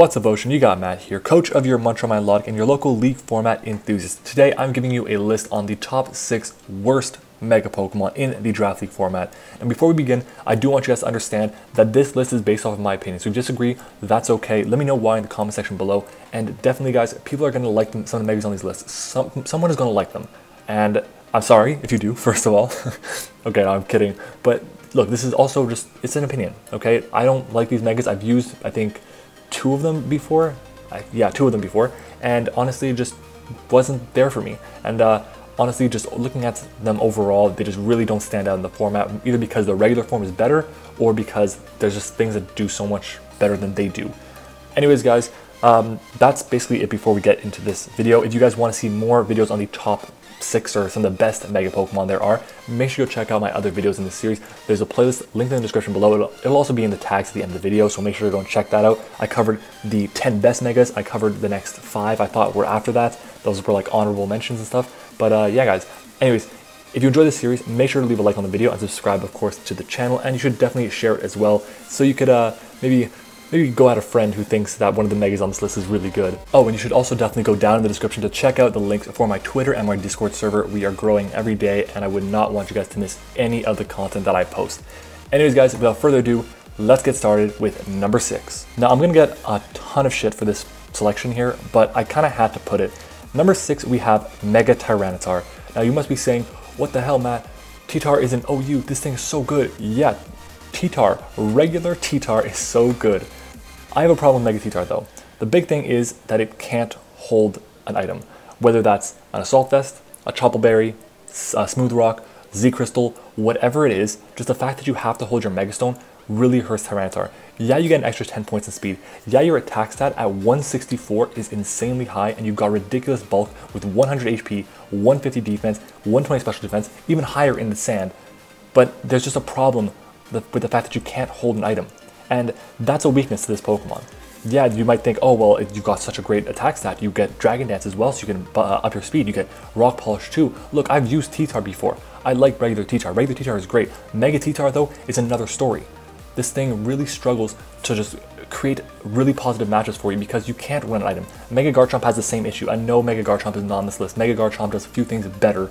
What's up, Ocean? You got Matt here, coach of your Munch on My Log and your local League format enthusiast. Today, I'm giving you a list on the top 6 worst Mega Pokemon in the Draft League format. And before we begin, I do want you guys to understand that this list is based off of my opinion. So if you disagree, that's okay. Let me know why in the comment section below. And definitely, guys, people are going to like some of the Megas on these lists. Someone is going to like them. And I'm sorry if you do, first of all. Okay, no, I'm kidding. But look, this is also just, it's an opinion, okay? I don't like these Megas. I've used, I think, two of them before. And honestly, it just wasn't there for me. And honestly, just looking at them overall, they just really don't stand out in the format, either because the regular form is better or because there's just things that do so much better than they do. Anyways, guys, that's basically it before we get into this video. If you guys want to see more videos on the top 6 or some of the best Mega Pokemon there are, make sure you go check out my other videos in this series. There's a playlist linked in the description below. It'll also be in the tags at the end of the video, so make sure to go and check that out. I covered the 10 best Megas. I covered the next 5 I thought were after that. Those were like honorable mentions and stuff. But yeah, guys, anyways, if you enjoy this series, make sure to leave a like on the video and subscribe, of course, to the channel. And you should definitely share it as well, so you could maybe go at a friend who thinks that one of the Megas on this list is really good. Oh, and you should also definitely go down in the description to check out the links for my Twitter and my Discord server. We are growing every day, and I would not want you guys to miss any of the content that I post. Anyways, guys, without further ado, let's get started with number 6. Now, I'm gonna get a ton of shit for this selection here, but I kind of had to put it. Number 6, we have Mega Tyranitar. Now, you must be saying, what the hell, Matt? T-Tar is an OU, this thing is so good. Yeah, T-Tar, regular T-Tar is so good. I have a problem with Mega T-Tar though. The big thing is that it can't hold an item, whether that's an Assault Vest, a Chople Berry, a Smooth Rock, Z-Crystal, whatever it is, just the fact that you have to hold your Megastone really hurts Tyranitar. Yeah, you get an extra 10 points in speed. Yeah, your attack stat at 164 is insanely high, and you've got ridiculous bulk with 100 HP, 150 defense, 120 special defense, even higher in the sand. But there's just a problem with the fact that you can't hold an item. And that's a weakness to this Pokemon. Yeah, you might think, oh, well, you've got such a great attack stat. You get Dragon Dance as well, so you can up your speed. You get Rock Polish too. Look, I've used T-Tar before. I like regular T-Tar. Regular T-Tar is great. Mega T-Tar, though, is another story. This thing really struggles to just create really positive matches for you because you can't win an item. Mega Garchomp has the same issue. I know Mega Garchomp is not on this list. Mega Garchomp does a few things better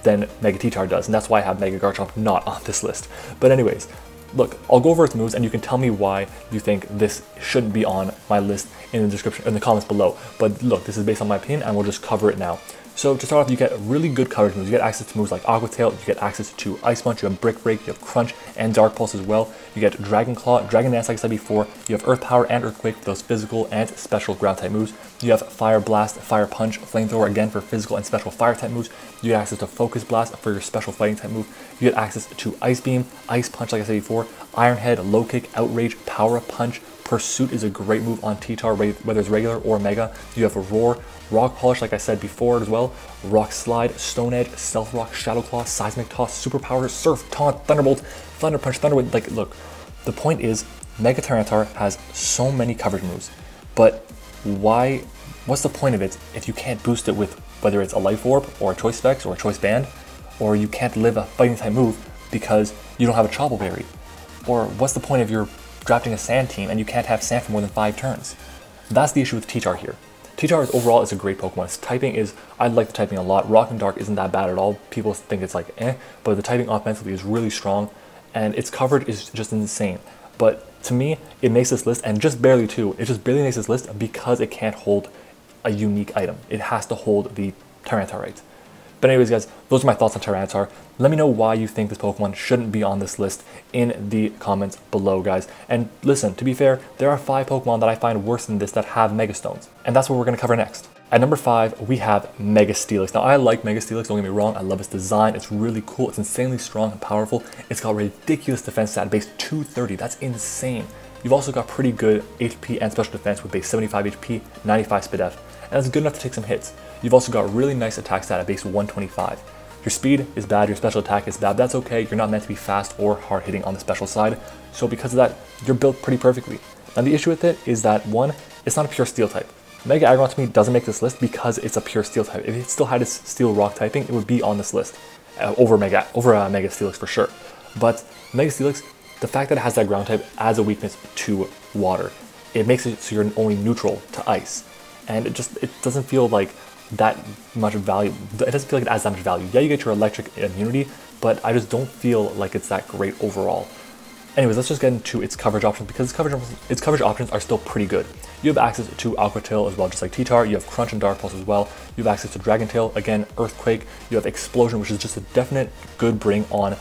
than Mega T-Tar does, and that's why I have Mega Garchomp not on this list. But anyways, look, I'll go over its moves and you can tell me why you think this shouldn't be on my list in the description, in the comments below. But look, this is based on my opinion and we'll just cover it now. So to start off, you get really good coverage moves. You get access to moves like Aqua Tail, you get access to Ice Punch, you have Brick Break, you have Crunch and Dark Pulse as well. You get Dragon Claw, Dragon Dance like I said before, you have Earth Power and Earthquake for those physical and special ground type moves. You have Fire Blast, Fire Punch, Flamethrower again for physical and special fire type moves. You get access to Focus Blast for your special fighting type move. You get access to Ice Beam, Ice Punch like I said before, Iron Head, Low Kick, Outrage, Power Up Punch. Pursuit is a great move on T-Tar, whether it's regular or Mega. You have a Roar, Rock Polish like I said before as well, Rock Slide, Stone Edge, Stealth Rock, Shadow Claw, Seismic Toss, Superpower, Surf, Taunt, Thunderbolt, Thunder Punch, Thunderwind. Like, look, the point is Mega Tyranitar has so many coverage moves, but what's the point of it if you can't boost it with whether it's a Life Orb or a Choice Specs or a Choice Band, or you can't live a fighting type move because you don't have a Chople Berry? Or what's the point of your drafting a Sand team and you can't have Sand for more than 5 turns? That's the issue with T-Tar here. T-Tar overall is a great Pokemon. Its typing is, I like the typing a lot. Rock and Dark isn't that bad at all. People think it's like but the typing offensively is really strong and its coverage is just insane. But to me, it makes this list, and just barely too, it just barely makes this list because it can't hold a unique item. It has to hold the Tyranitar. But anyways, guys, those are my thoughts on Tyranitar. Let me know why you think this Pokemon shouldn't be on this list in the comments below, guys. And listen, to be fair, there are 5 Pokemon that I find worse than this that have Mega Stones, and that's what we're going to cover next. At number 5, we have Mega Steelix. Now, I like Mega Steelix, don't get me wrong. I love its design. It's really cool. It's insanely strong and powerful. It's got ridiculous defense stat base 230. That's insane. You've also got pretty good HP and special defense with base 75 HP, 95 SPDF, and that's good enough to take some hits. You've also got really nice attack stat at base 125. Your speed is bad, your special attack is bad, that's okay. You're not meant to be fast or hard hitting on the special side, so because of that, you're built pretty perfectly. Now the issue with it is that, one, it's not a pure steel type. Mega Aggron to me doesn't make this list because it's a pure steel type. If it still had its steel rock typing, it would be on this list over Mega Steelix for sure. But Mega Steelix, the fact that it has that ground type adds a weakness to water. it makes it so you're only neutral to ice. And it doesn't feel like that much value. It doesn't feel like it adds that much value. Yeah, you get your electric immunity, but I just don't feel like it's that great overall. Anyways, let's just get into its coverage options, because its coverage options are still pretty good. You have access to Aqua Tail as well, just like T-Tar. You have Crunch and Dark Pulse as well. You have access to Dragon Tail, again, Earthquake. You have Explosion, which is just a definite good bring on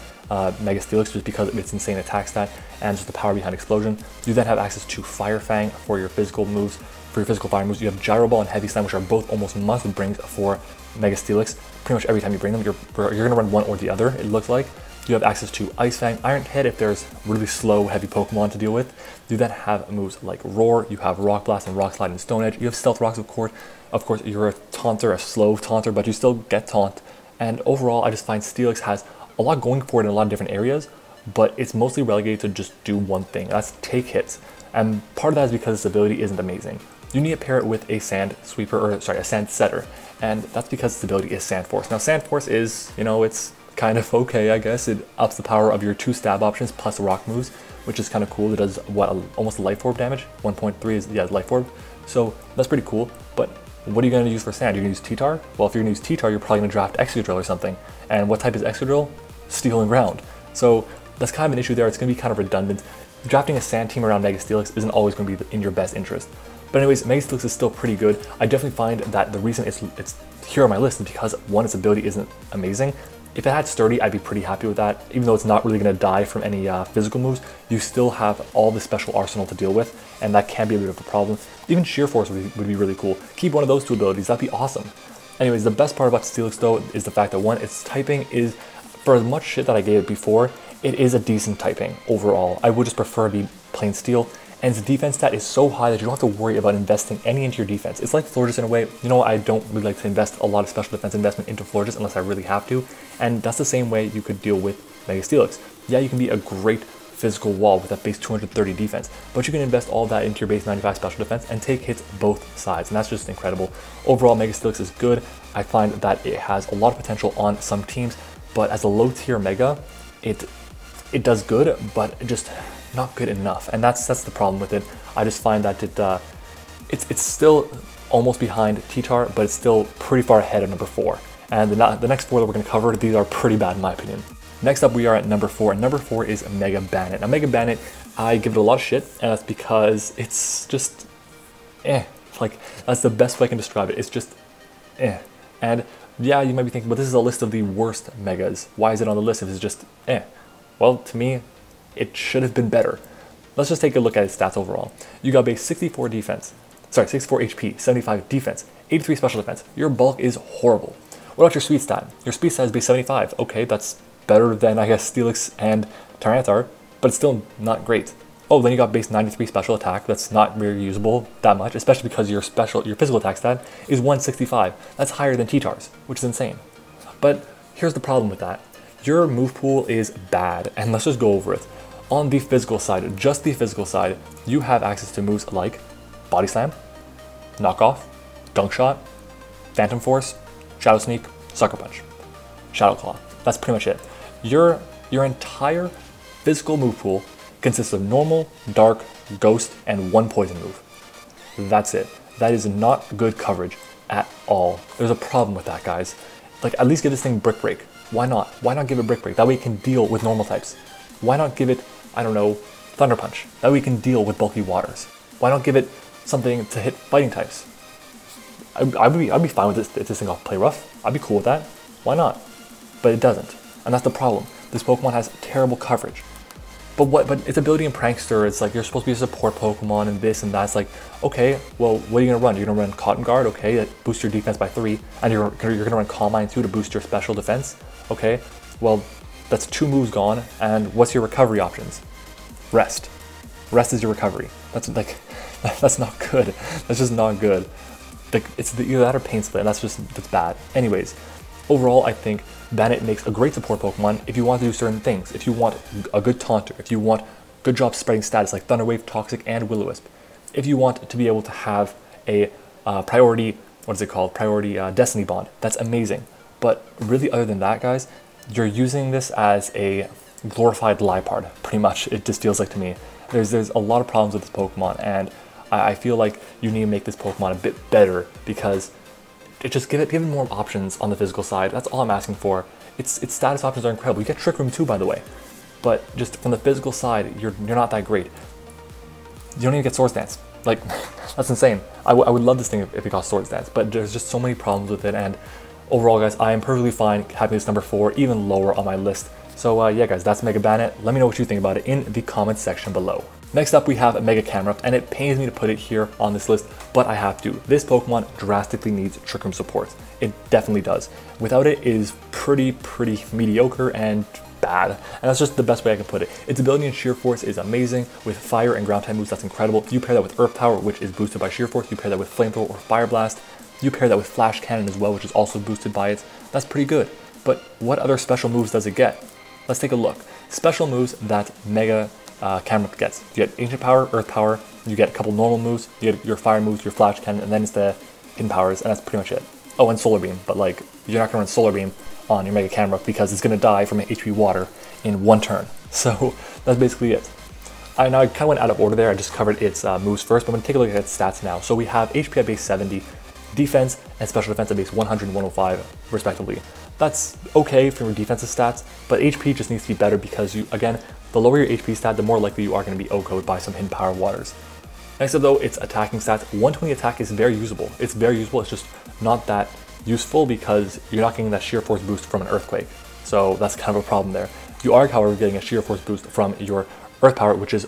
Mega Steelix, just because of its insane attack stat and just the power behind Explosion. You then have access to Fire Fang for your physical moves. For your physical fire moves, you have Gyro Ball and Heavy Slam, which are both almost must brings for Mega Steelix. Pretty much every time you bring them, you're going to run one or the other, it looks like. You have access to Ice Fang, Iron Head if there's really slow, heavy Pokemon to deal with. You then have moves like Roar, you have Rock Blast and Rock Slide and Stone Edge. You have Stealth Rocks, of course. Of course, you're a taunter, a slow taunter, but you still get taunt. And overall, I just find Steelix has a lot going for it in a lot of different areas, but it's mostly relegated to just do one thing, and that's take hits. And part of that is because its ability isn't amazing. You need to pair it with a Sand Sweeper, or sorry, a Sand Setter, and that's because its ability is Sand Force. Now, Sand Force is, you know, it's kind of okay, I guess. It ups the power of your 2 stab options plus rock moves, which is kind of cool. It does, what, almost Life Orb damage? 1.3 is, yeah, Life Orb. So that's pretty cool, but what are you going to use for Sand? You're going to use T-Tar? Well, if you're going to use T-Tar, you're probably going to draft Excadrill or something. And what type is Excadrill? Steel and Ground. So that's kind of an issue there. It's going to be kind of redundant. Drafting a Sand team around Mega Steelix isn't always going to be in your best interest. But anyways, Mega Steelix is still pretty good. I definitely find that the reason it's here on my list is because, one, its ability isn't amazing. If it had Sturdy, I'd be pretty happy with that. Even though it's not really going to die from any physical moves, you still have all the special arsenal to deal with, and that can be a bit of a problem. Even Sheer Force would be really cool. Keep one of those 2 abilities, that'd be awesome. Anyways, the best part about Steelix though is the fact that, one, its typing is, for as much shit that I gave it before, it is a decent typing overall. I would just prefer to be plain Steel. And its defense stat is so high that you don't have to worry about investing any into your defense. It's like Florges in a way. You know, I don't really like to invest a lot of special defense investment into Florges unless I really have to. And that's the same way you could deal with Mega Steelix. Yeah, you can be a great physical wall with that base 230 defense, but you can invest all that into your base 95 special defense and take hits both sides, and that's just incredible. Overall, Mega Steelix is good. I find that it has a lot of potential on some teams, but as a low tier Mega, it does good, but just not good enough, and that's the problem with it. I just find that it's still almost behind T-Tar, but it's still pretty far ahead of number 4. And the next 4 that we're going to cover, these are pretty bad in my opinion. Next up, we are at number 4, and number 4 is Mega Bandit. Now, Mega Bandit, I give it a lot of shit, and that's because it's just like, that's the best way I can describe it. It's just and yeah, you might be thinking, but this is a list of the worst Megas. Why is it on the list if it's just Well, to me, it should have been better. Let's just take a look at its stats overall. You got base 64 defense, sorry, 64 HP, 75 defense, 83 special defense. Your bulk is horrible. What about your speed stat? Your speed stat is base 75. Okay, that's better than, I guess, Steelix and Tyranitar, but it's still not great. Oh, then you got base 93 special attack. That's not very usable that much, especially because your physical attack stat is 165. That's higher than T-Tar's, which is insane. But here's the problem with that. Your move pool is bad, and let's just go over it. On the physical side, just the physical side, you have access to moves like Body Slam, Knock Off, Dunk Shot, Phantom Force, Shadow Sneak, Sucker Punch, Shadow Claw. That's pretty much it. Your entire physical move pool consists of normal, dark, ghost, and 1 poison move. That's it. That is not good coverage at all. There's a problem with that, guys. Like, at least give this thing Brick Break. Why not? Why not give it Brick Break? That way it can deal with normal types. Why not give it, I don't know, Thunder Punch? That way it can deal with bulky waters. Why not give it something to hit fighting types? I'd be fine with this if this thing got Play Rough. I'd be cool with that. Why not? But it doesn't. And that's the problem. This Pokemon has terrible coverage. But its ability in Prankster, it's like you're supposed to be a support Pokemon and this and that. It's like, okay, well, what are you gonna run? You're gonna run Cotton Guard, okay, that boosts your defense by 3, and you're gonna run Calm Mind too to boost your special defense, okay? Well, that's 2 moves gone, and what's your recovery options? Rest. Rest is your recovery. That's like, that's not good. That's just not good. Like, it's either that or Pain Split, and that's bad. Anyways, overall, I think Bandit makes a great support Pokemon if you want to do certain things. If you want a good Taunter, if you want good job spreading status like Thunder Wave, Toxic, and Will-O-Wisp. If you want to be able to have a priority, what is it called? Priority Destiny Bond. That's amazing. But really, other than that, guys, you're using this as a glorified Liepard, pretty much. It just feels like to me. There's a lot of problems with this Pokemon, and I feel like you need to make this Pokemon a bit better because it just give it more options on the physical side. That's all I'm asking for. Its status options are incredible. You get Trick Room too, by the way. But just from the physical side, you're not that great. You don't even get Swords Dance. Like, that's insane. I would love this thing if it got Swords Dance, but there's just so many problems with it. And overall, guys, I am perfectly fine having this number 4, even lower on my list. So yeah, guys, that's Mega Bandit. Let me know what you think about it in the comments section below. Next up, we have Mega Camerupt, and it pains me to put it here on this list, but I have to. This Pokemon drastically needs Trick Room support. It definitely does. Without it, it is pretty mediocre and bad, and that's just the best way I can put it. Its ability in Sheer Force is amazing. With fire and ground type moves, that's incredible. You pair that with Earth Power, which is boosted by Sheer Force. You pair that with Flamethrower or Fire Blast. You pair that with Flash Cannon as well, which is also boosted by it. That's pretty good. But what other special moves does it get? Let's take a look. Special moves that Mega Camerupt gets. You get Ancient Power, Earth Power, you get a couple normal moves, you get your fire moves, your Flash Cannon, and then it's the Hidden Powers, and that's pretty much it. Oh, and Solar Beam, but like, you're not gonna run Solar Beam on your Mega Camerupt because it's gonna die from an HP Water in 1 turn. So that's basically it. I kind of went out of order there. I just covered its moves first, but I'm gonna take a look at its stats now. So we have HP at base 70, defense and special defense at base 100 and 105 respectively. That's okay for your defensive stats, but HP just needs to be better because again, the lower your HP stat, the more likely you are going to be OHKO'd by some Hidden Power Waters. Next up though, its attacking stats. 120 attack is very usable. It's very usable, it's just not that useful because you're not getting that Sheer Force boost from an Earthquake. So that's kind of a problem there. You are, however, getting a Sheer Force boost from your Earth Power, which is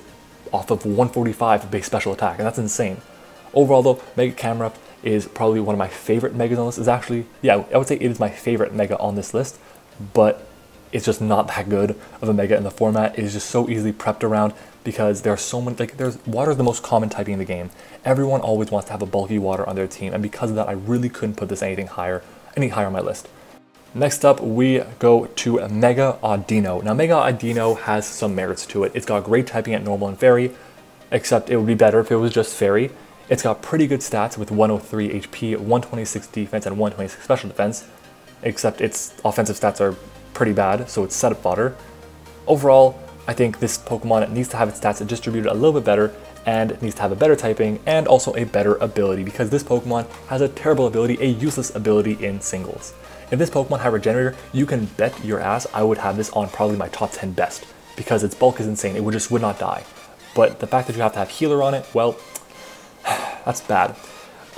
off of 145 base special attack, and that's insane. Overall though, Mega Camerupt is probably one of my favorite Megas on this. Is actually, yeah, I would say it is my favorite Mega on this list, but it's just not that good of a Mega in the format. It is just so easily prepped around because there are so many, like, water is the most common typing in the game. Everyone always wants to have a bulky water on their team, and because of that, I really couldn't put this any higher on my list. Next up, we go to Mega Audino. Now, Mega Audino has some merits to it. It's got great typing at Normal and Fairy, except it would be better if it was just Fairy. It's got pretty good stats with 103 HP, 126 defense, and 126 special defense, except its offensive stats are pretty bad, so it's setup fodder. Overall, I think this Pokemon needs to have its stats distributed a little bit better, and it needs to have a better typing, and also a better ability, because this Pokemon has a terrible ability, a useless ability in singles. If this Pokemon had Regenerator, you can bet your ass I would have this on probably my top 10 best, because its bulk is insane, it would not die. But the fact that you have to have Healer on it, well, that's bad.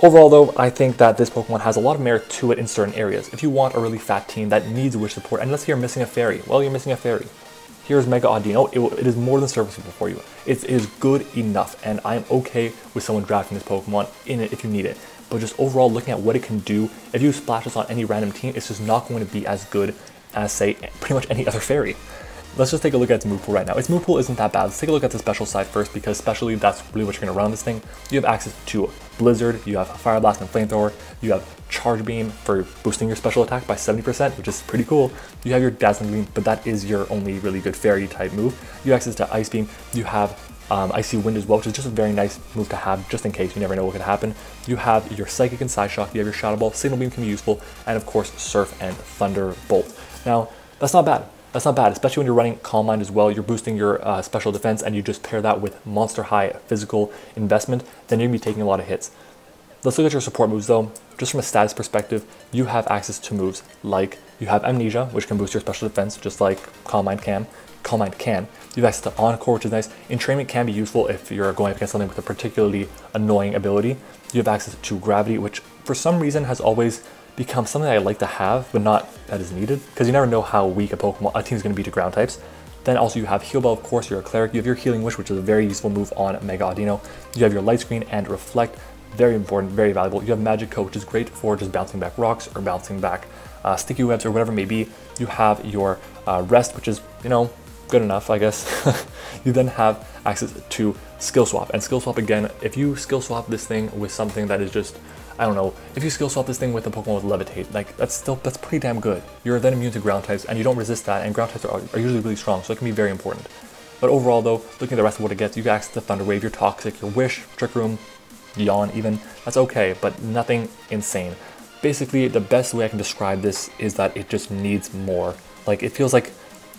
Overall though, I think that this Pokemon has a lot of merit to it in certain areas. If you want a really fat team that needs Wish support, and let's say you're missing a Fairy, well, you're missing a Fairy. Here's Mega Audino. It is more than serviceable for you. It is good enough, and I'm okay with someone drafting this Pokemon in it if you need it. But just overall, looking at what it can do, if you splash this on any random team, it's just not going to be as good as, say, pretty much any other Fairy. Let's just take a look at its move pool right now. Its move pool isn't that bad. Let's take a look at the special side first, because especially that's really what you're going to run on this thing. You have access to Blizzard, you have Fire Blast and Flamethrower, you have Charge Beam for boosting your special attack by 70%, which is pretty cool. You have your Dazzling Gleam, but that is your only really good Fairy type move. You have access to Ice Beam, you have Icy Wind as well, which is just a very nice move to have just in case. You never know what could happen. You have your Psychic and Psyshock, you have your Shadow Ball, Signal Beam can be useful, and of course Surf and Thunderbolt. Now, that's not bad. That's not bad, especially when you're running Calm Mind as well. You're boosting your special defense, and you just pair that with monster high physical investment, then you're going to be taking a lot of hits. Let's look at your support moves though. Just from a status perspective, you have access to moves like you have Amnesia, which can boost your special defense, just like Calm Mind can. You have access to Encore, which is nice. Entrainment can be useful if you're going up against something with a particularly annoying ability. You have access to Gravity, which for some reason has always become something I like to have, but not that is needed, because you never know how weak a team is going to be to ground types. Then also you have Heal Bell, of course, you're a Cleric. You have your Healing Wish, which is a very useful move on Mega Audino. You have your Light Screen and Reflect, very important, very valuable. You have Magic Coat, which is great for just bouncing back rocks or bouncing back sticky webs or whatever it may be. You have your Rest, which is, you know, good enough, I guess. You then have access to Skill Swap, and Skill Swap again, if you Skill Swap this thing with something that is just, I don't know, if you Skill Swap this thing with a Pokemon with Levitate, like that's pretty damn good. You're then immune to ground types, and you don't resist that, and ground types are usually really strong, so it can be very important. But overall though, looking at the rest of what it gets, you get access to Thunder Wave, your Toxic, your Wish, Trick Room, Yawn even, that's okay, but nothing insane. Basically, the best way I can describe this is that it just needs more. Like, it feels like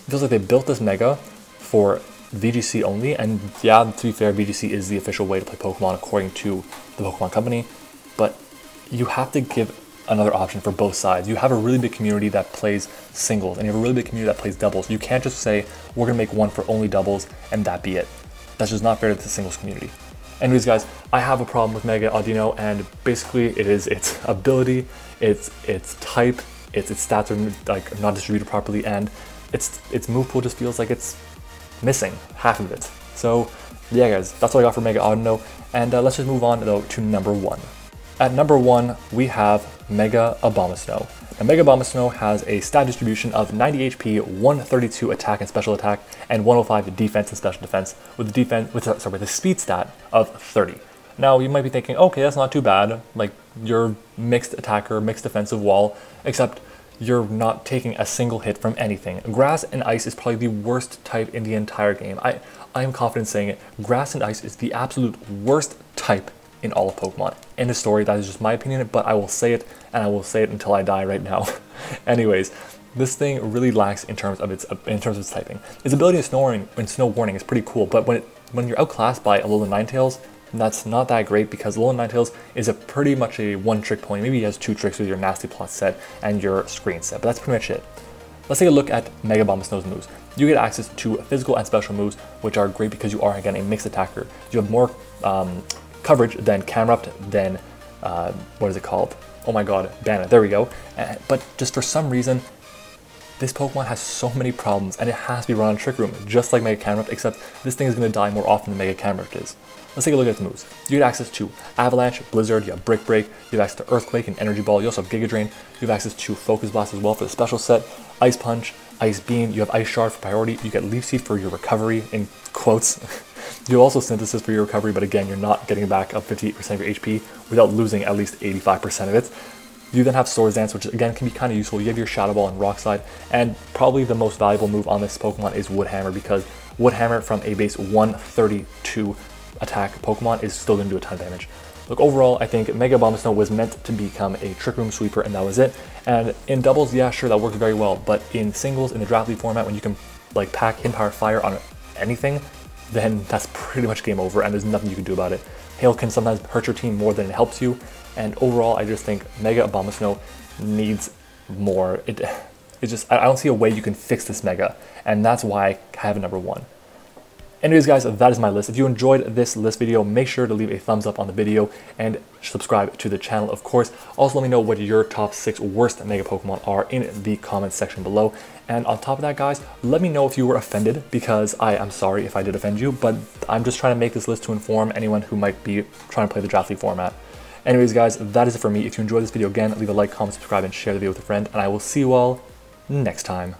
they built this Mega for VGC only, and yeah, to be fair, VGC is the official way to play Pokemon according to the Pokemon Company, but you have to give another option for both sides. You have a really big community that plays singles, and you have a really big community that plays doubles. You can't just say, we're gonna make one for only doubles, and that be it. That's just not fair to the singles community. Anyways, guys, I have a problem with Mega Audino, and basically it is its ability, its type, its stats are like not distributed properly, and its move pool just feels like it's missing half of it. So yeah, guys, that's what I got for Mega Audino, and let's just move on though to number 1. At number 1, we have Mega Abomasnow. Now, Mega Abomasnow has a stat distribution of 90 HP, 132 attack and special attack, and 105 defense and special defense, with the speed stat of 30. Now, you might be thinking, okay, that's not too bad. Like, you're mixed attacker, mixed defensive wall, except you're not taking a single hit from anything. Grass and Ice is probably the worst type in the entire game. I am confident saying it. Grass and Ice is the absolute worst type in all of Pokemon. End of story. That is just my opinion, but I will say it, and I will say it until I die right now. Anyways, this thing really lacks in terms of its typing. Its ability in Snow Warning is pretty cool, but when you're outclassed by Alolan Ninetales, that's not that great, because Alolan Ninetales is pretty much a one-trick pony. Maybe he has 2 tricks with your Nasty Plot set and your Screen set, but that's pretty much it. Let's take a look at Mega Abomasnow's moves. You get access to physical and special moves, which are great because you are, again, a mixed attacker. You have more coverage than Camerupt, than, what is it called? Oh my god, Bandit, there we go. But just for some reason, this Pokemon has so many problems, and it has to be run on Trick Room, just like Mega Camerupt, except this thing is going to die more often than Mega Camerupt is. Let's take a look at the moves. You get access to Avalanche, Blizzard, you have Brick Break, you have access to Earthquake and Energy Ball, you also have Giga Drain, you have access to Focus Blast as well for the special set, Ice Punch, Ice Beam, you have Ice Shard for priority, you get Leaf Seed for your recovery, in quotes. You also Synthesis for your recovery, but again, you're not getting back up 58% of your HP without losing at least 85% of it. You then have Swords Dance, which again can be kind of useful. You have your Shadow Ball and Rock Slide, and probably the most valuable move on this Pokemon is Wood Hammer, because Wood Hammer from a base 132 attack Pokemon is still going to do a ton of damage. Look, overall, I think Mega Abomasnow was meant to become a Trick Room sweeper, and that was it. And in doubles, yeah, sure, that works very well, but in singles, in the Draft League format, when you can like pack Hidden Power Fire on anything, then that's pretty much game over, and there's nothing you can do about it. Hail can sometimes hurt your team more than it helps you, and overall, I just think Mega Abomasnow needs more. It's just, I don't see a way you can fix this Mega, and that's why I have it number 1. Anyways, guys, that is my list. If you enjoyed this list video, make sure to leave a thumbs up on the video and subscribe to the channel, of course. Also, let me know what your top 6 worst Mega Pokemon are in the comments section below. And on top of that, guys, let me know if you were offended, because I am sorry if I did offend you, but I'm just trying to make this list to inform anyone who might be trying to play the Draft League format. Anyways, guys, that is it for me. If you enjoyed this video, again, leave a like, comment, subscribe, and share the video with a friend, and I will see you all next time.